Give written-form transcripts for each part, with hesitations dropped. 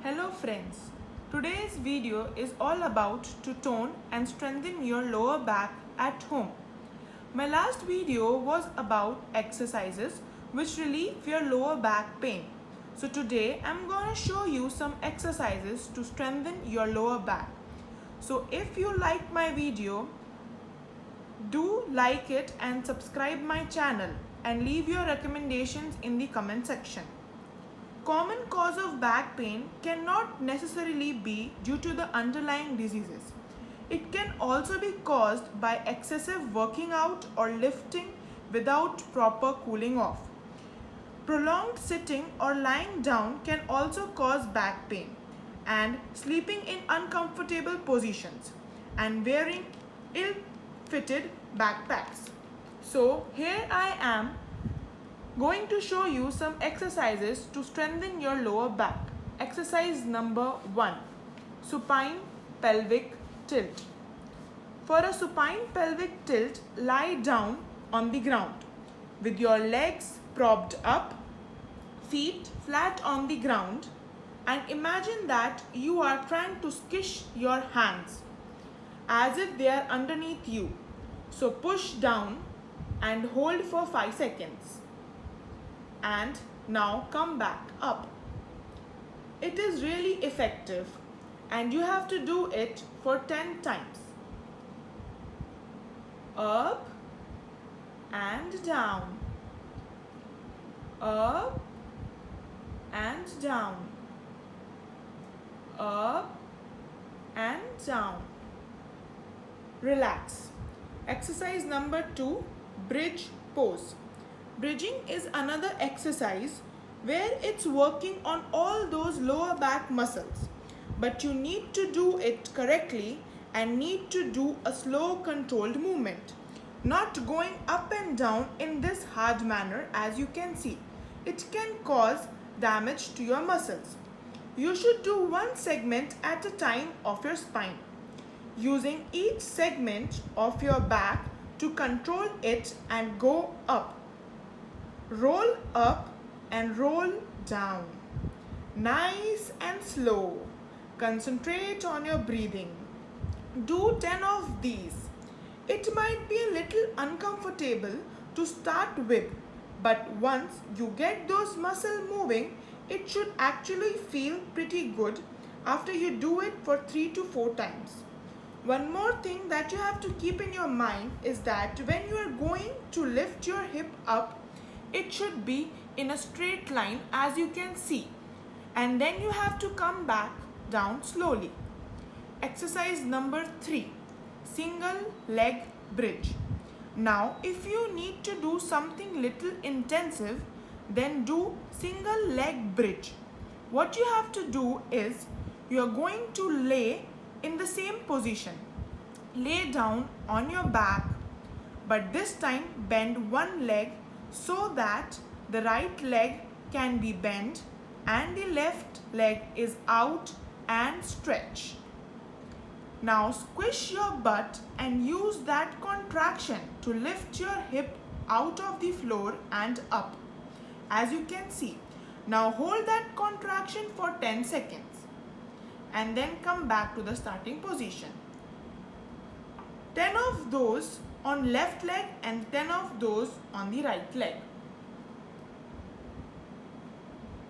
Hello friends, today's video is all about to tone and strengthen your lower back at home. My last video was about exercises which relieve your lower back pain. So today I'm going to show you some exercises to strengthen your lower back. So if you like my video, do like it and subscribe my channel and leave your recommendations in the comment section. Common cause of back pain cannot necessarily be due to the underlying diseases. It can also be caused by excessive working out or lifting without proper cooling off. Prolonged sitting or lying down can also cause back pain, and sleeping in uncomfortable positions and wearing ill-fitted backpacks. So here I am going to show you some exercises to strengthen your lower back. Exercise number 1, supine pelvic tilt. For a supine pelvic tilt, lie down on the ground with your legs propped up, feet flat on the ground, and imagine that you are trying to squish your hands as if they are underneath you. So push down and hold for 5 seconds. And now come back up. It is really effective and you have to do it for 10 times. Up and down. Up and down. Up and down. Relax. Exercise number 2, bridge pose. Bridging is another exercise where it's working on all those lower back muscles, but you need to do it correctly and need to do a slow controlled movement, not going up and down in this hard manner. As you can see, it can cause damage to your muscles. You should do one segment at a time of your spine, using each segment of your back to control it and go up. Roll up and roll down. Nice and slow. Concentrate on your breathing. Do 10 of these. It might be a little uncomfortable to start with, but once you get those muscles moving, it should actually feel pretty good after you do it for 3 to 4 times. One more thing that you have to keep in your mind is that when you are going to lift your hip up, it should be in a straight line, as you can see, and then you have to come back down slowly. Exercise number 3, single leg bridge. Now if you need to do something little intensive, then do single leg bridge. What you have to do is you are going to lay in the same position. Lay down on your back, but this time bend one leg so that the right leg can be bent and the left leg is out and stretch. Now squish your butt and use that contraction to lift your hip out of the floor and up, as you can see. Now hold that contraction for 10 seconds and then come back to the starting position. 10 of those on left leg and 10 of those on the right leg.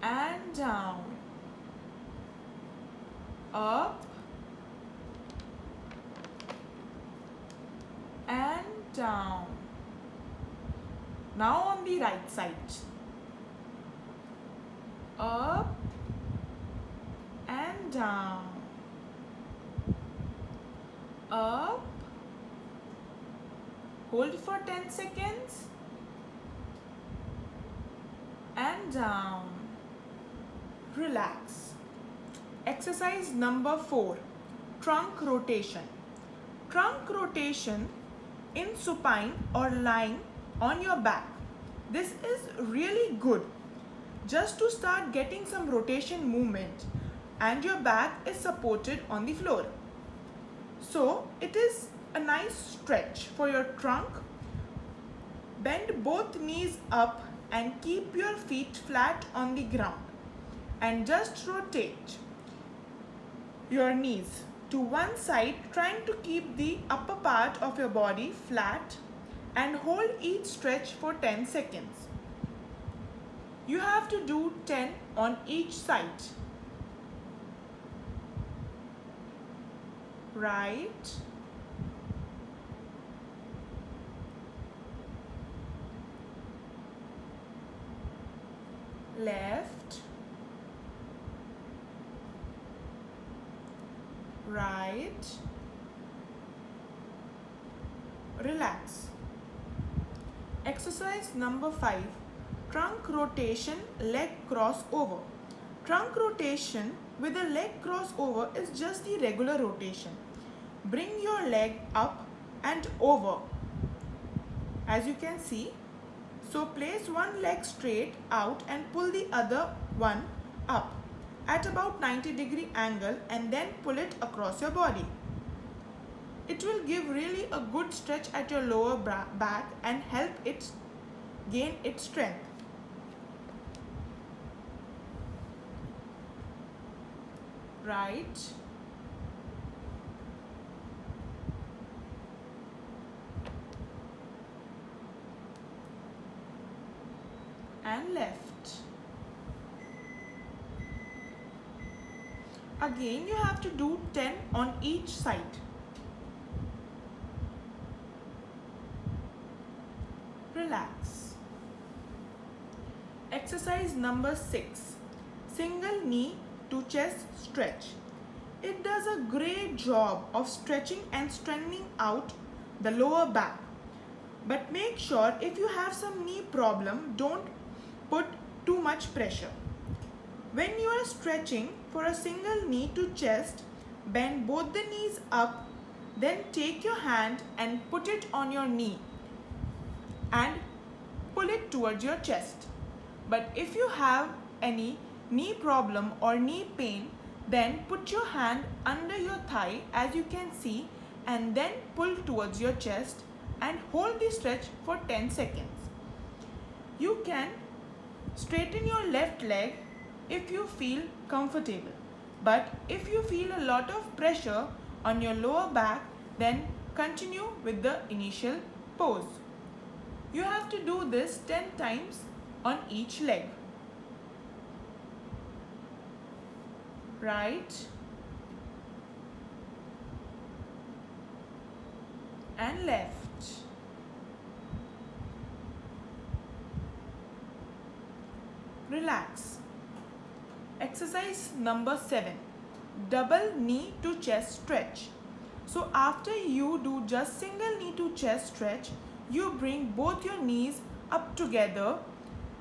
And down. Up. And down. Now on the right side. Up and down. Up. Hold for 10 seconds and down. Relax. Exercise number 4, trunk rotation. Trunk rotation in supine or lying on your back. This is really good just to start getting some rotation movement and your back is supported on the floor. So it is a nice stretch for your trunk. Bend both knees up and keep your feet flat on the ground and just rotate. your knees to one side, trying to keep the upper part of your body flat, and hold each stretch for 10 seconds. You have to do 10 on each side. Right, left, right, relax. Exercise number 5, trunk rotation, leg crossover. Trunk rotation with a leg crossover is just the regular rotation. Bring your leg up and over, as you can see. So place one leg straight out and pull the other one up at about 90-degree angle, and then pull it across your body. It will give really a good stretch at your lower back and help it gain its strength. Right, and left. Again, you have to do 10 on each side. Relax. Exercise number 6, single knee to chest stretch. It does a great job of stretching and strengthening out the lower back. But make sure if you have some knee problem, don't put too much pressure. When you are stretching for a single knee to chest, bend both the knees up, then take your hand and put it on your knee and pull it towards your chest. But if you have any knee problem or knee pain, then put your hand under your thigh, as you can see, and then pull towards your chest and hold the stretch for 10 seconds. You can straighten your left leg if you feel comfortable. But if you feel a lot of pressure on your lower back, then continue with the initial pose. You have to do this 10 times on each leg. Right and left. Relax. Exercise number 7, double knee to chest stretch. So after you do just single knee to chest stretch, you bring both your knees up together.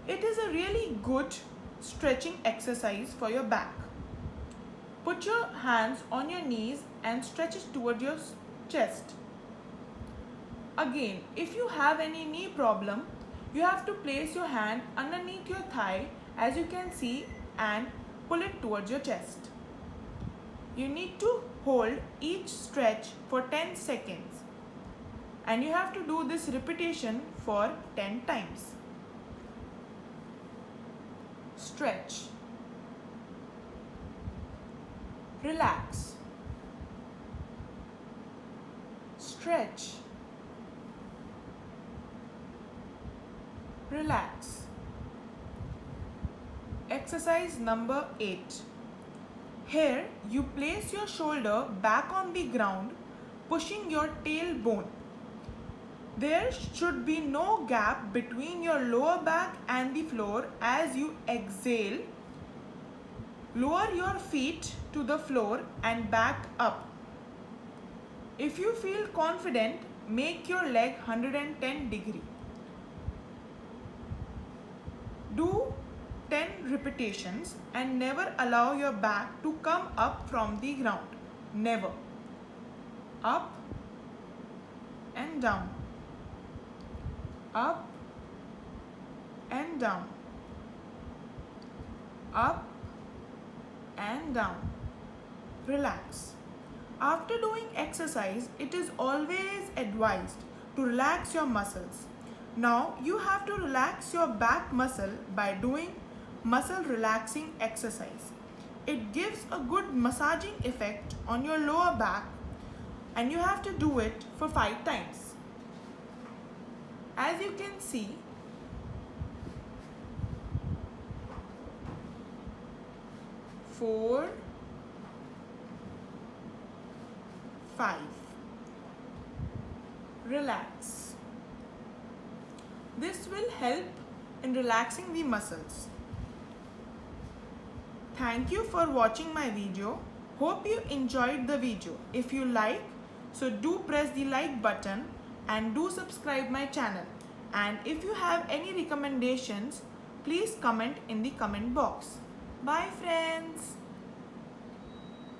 It is a really good stretching exercise for your back. Put your hands on your knees and stretch it toward your chest. Again, if you have any knee problem, you have to place your hand underneath your thigh, as you can see, and pull it towards your chest. You need to hold each stretch for 10 seconds, and you have to do this repetition for 10 times. Stretch. Relax. Stretch. Relax. Exercise number 8. Here you place your shoulder back on the ground, pushing your tailbone. There should be no gap between your lower back and the floor. As you exhale, lower your feet to the floor and back up. If you feel confident, make your leg 110 degree. Do 10 repetitions and never allow your back to come up from the ground. Never. Up and down. Up and down. Up and down. Relax. After doing exercise, it is always advised to relax your muscles. Now you have to relax your back muscle by doing muscle relaxing exercise. It gives a good massaging effect on your lower back, and you have to do it for 5 times. As you can see, 4, 5. Relax. This will help in relaxing the muscles. Thank you for watching my video. Hope you enjoyed the video. If you like, so do press the like button and do subscribe my channel. And if you have any recommendations, please comment in the comment box. Bye friends.